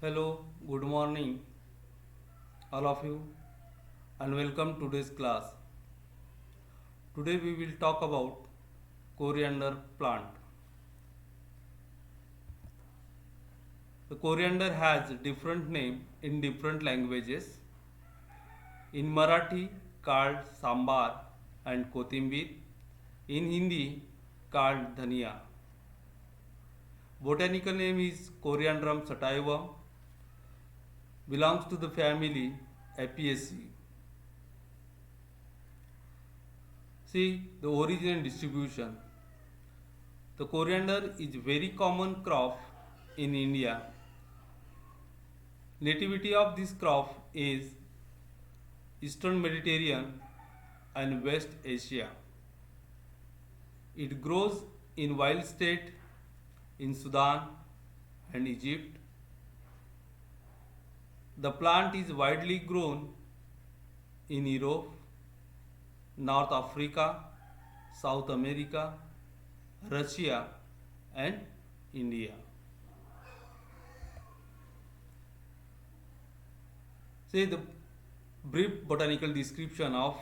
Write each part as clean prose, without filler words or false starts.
Hello, good morning, all of you, and welcome to today's class. Today we will talk about coriander plant. The coriander has different name in different languages. In Marathi, called sambar and kotimbir. In Hindi, called dhania. Botanical name is Coriandrum sativum. Belongs to the family Apiaceae. See the origin and distribution. The coriander is very common crop in India. Nativity of this crop is Eastern Mediterranean and West Asia. It grows in wild state in Sudan and Egypt. The plant is widely grown in Europe, North Africa, South America, Russia and India. Say the brief botanical description of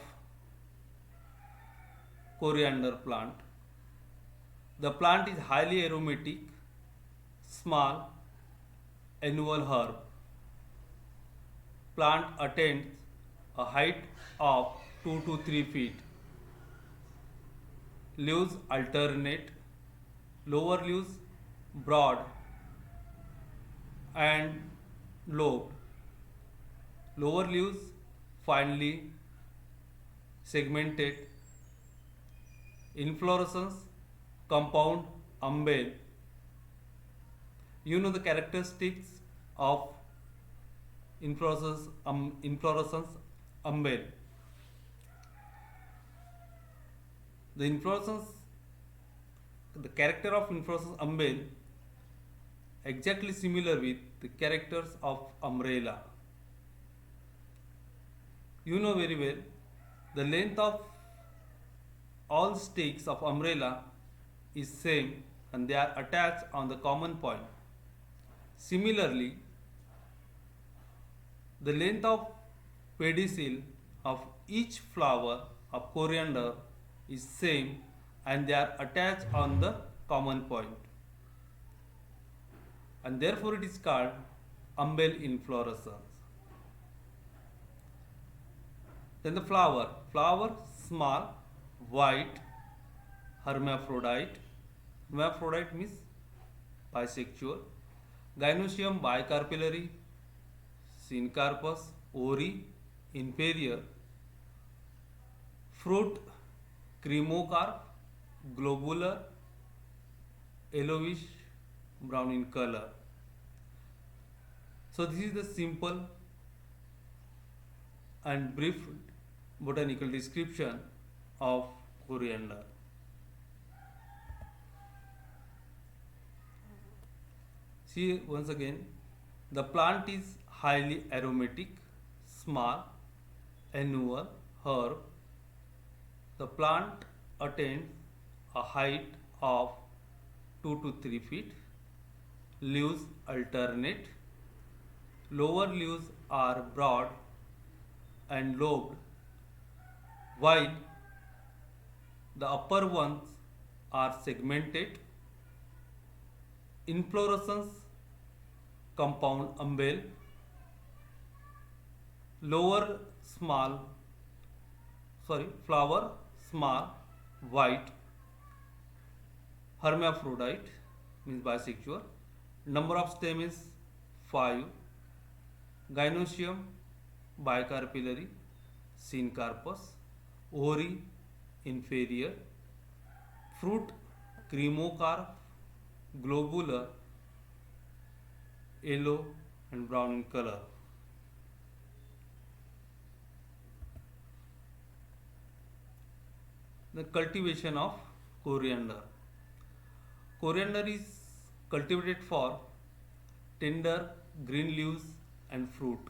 coriander plant. The plant is highly aromatic, small, annual herb. Plant attains a height of 2 to 3 feet. Leaves alternate, lower leaves broad and lobed. Lower leaves finely segmented. Inflorescence compound umbel. You know the characteristics of inflorescence umbel. The inflorescence, the character of inflorescence umbel exactly similar with the characters of umbrella. You know very well the length of all sticks of umbrella is same and they are attached on the common point. Similarly, the length of pedicel of each flower of coriander is same and they are attached on the common point. And therefore it is called umbel inflorescence. Then the flower small, white, hermaphrodite. Hermaphrodite means bisexual. Gynoecium bicarpellary, syncarpus, ori, inferior. Fruit cremocarp, globular, yellowish brown in color. So this is the simple and brief botanical description of coriander. See once again, the plant is highly aromatic, small, annual herb. The plant attains a height of 2 to 3 feet. Leaves alternate. Lower leaves are broad and lobed, while the upper ones are segmented. Inflorescence compound umbel. Flower small, white, hermaphrodite means bisexual. Number of stem is 5. Gynoecium bicarpellary, syncarpus, ori inferior. Fruit cremocarp, globular, yellow and brown in color. The cultivation of coriander. Coriander is cultivated for tender green leaves and fruit.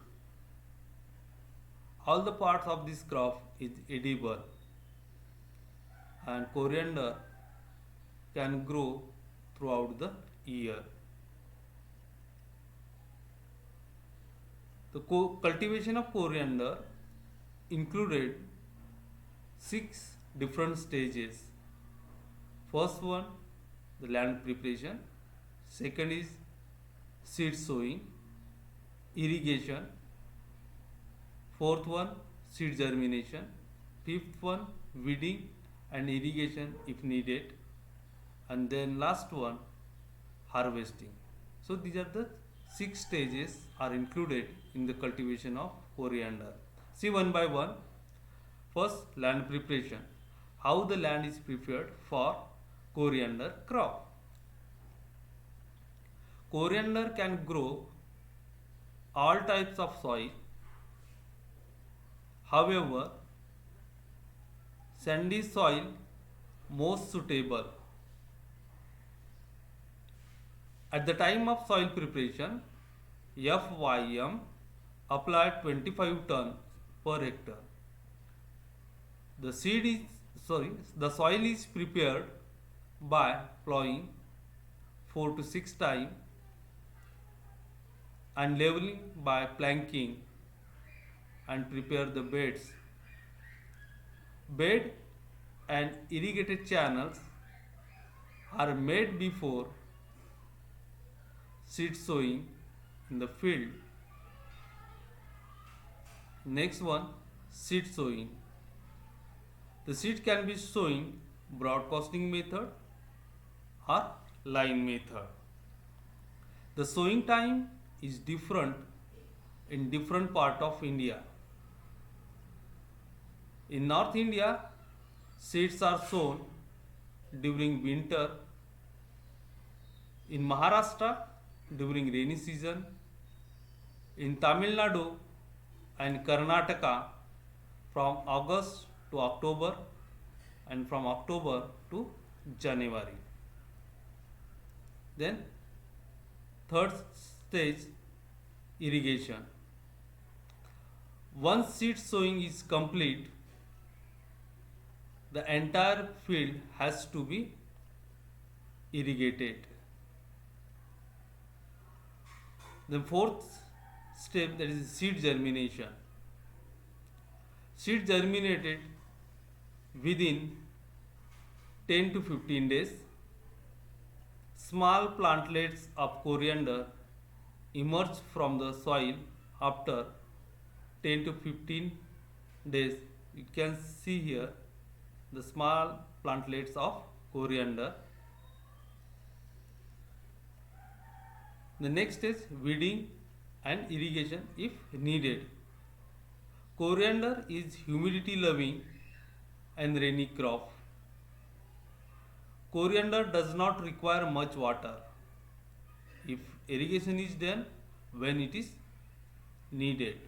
All the parts of this crop is edible and coriander can grow throughout the year. The cultivation of coriander included 6 different stages. First one, the land preparation. Second is seed sowing, irrigation. Fourth one, seed germination. Fifth one, weeding and irrigation if needed. And then last one, harvesting. So these are the 6 stages are included in the cultivation of coriander. See one by one. First, land preparation. How the land is prepared for coriander crop. Coriander can grow all types of soil. However, sandy soil most suitable. At the time of soil preparation, FYM applied 25 tons per hectare. The the soil is prepared by plowing 4 to 6 times and leveling by planking and prepare the beds. Bed and irrigated channels are made before seed sowing in the field. Next one, seed sowing. The seed can be sown broadcasting method or line method. The sowing time is different in different part of India. In North India, seeds are sown during winter. In Maharashtra, during rainy season. In Tamil Nadu and Karnataka, from August to October and from October to January. Then third stage, irrigation. Once seed sowing is complete, the entire field has to be irrigated. The fourth step, that is seed germination. Seed germinated within 10 to 15 days. Small plantlets of coriander emerge from the soil after 10 to 15 days. You can see here the small plantlets of coriander. The next is weeding and irrigation if needed. Coriander is humidity loving and rainy crop. Coriander does not require much water if irrigation is done when it is needed.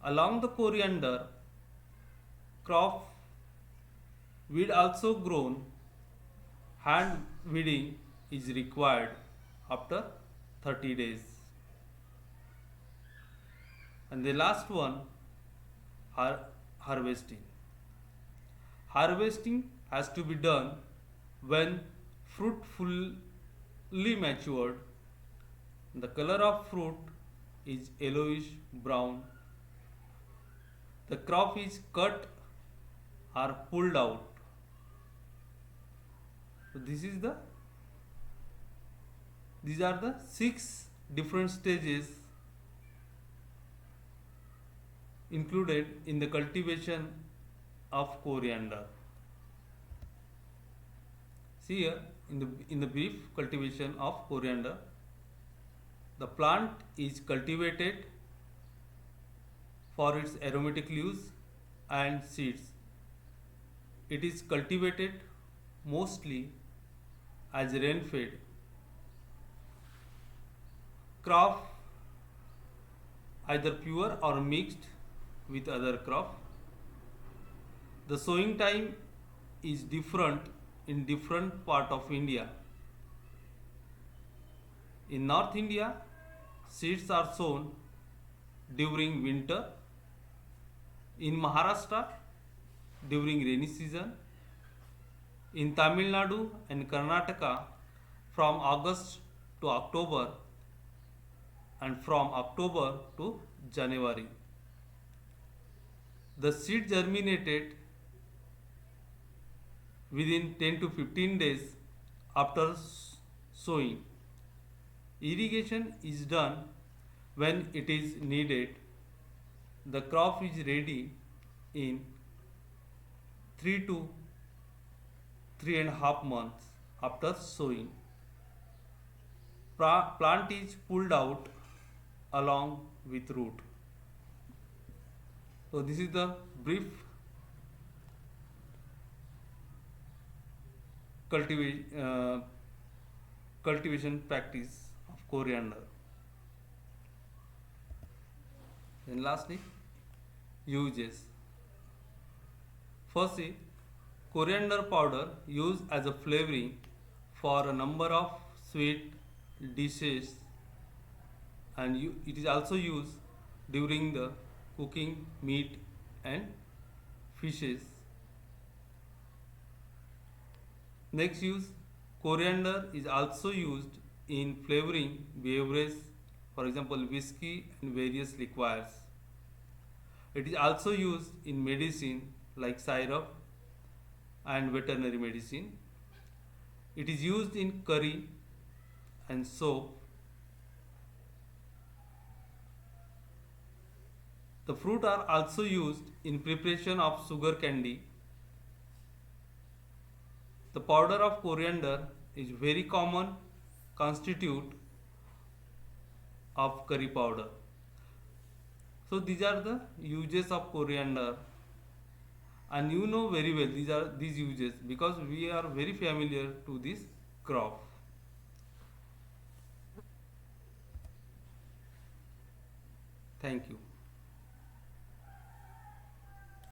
Along the coriander crop, weed also grown. Hand weeding is required after 30 days. And the last one, harvesting. Harvesting has to be done when fruit fully matured. The color of fruit is yellowish brown. The crop is cut or pulled out. So these are the 6 different stages included in the cultivation of coriander. See here in the brief cultivation of coriander, the plant is cultivated for its aromatic leaves and seeds. It is cultivated mostly as rain-fed crop, either pure or mixed with other crop. The sowing time is different in different part of India. In North India, seeds are sown during winter. In Maharashtra, during rainy season. In Tamil Nadu and Karnataka, from August to October, and from October to January. The seed germinated within 10 to 15 days after sowing. Irrigation is done when it is needed. The crop is ready in 3 to 3.5 months after sowing. Plant is pulled out along with root. So this is the brief cultivation practice of coriander. And lastly, uses. Firstly, coriander powder used as a flavoring for a number of sweet dishes, and it is also used during the cooking meat and fishes. Next use, coriander is also used in flavoring beverages, for example whiskey and various liqueurs. It is also used in medicine like syrup and veterinary medicine. It is used in curry and soap. The fruit are also used in preparation of sugar candy. The powder of coriander is very common constitute of curry powder. So these are the uses of coriander, and you know very well these uses because we are very familiar to this crop. Thank you.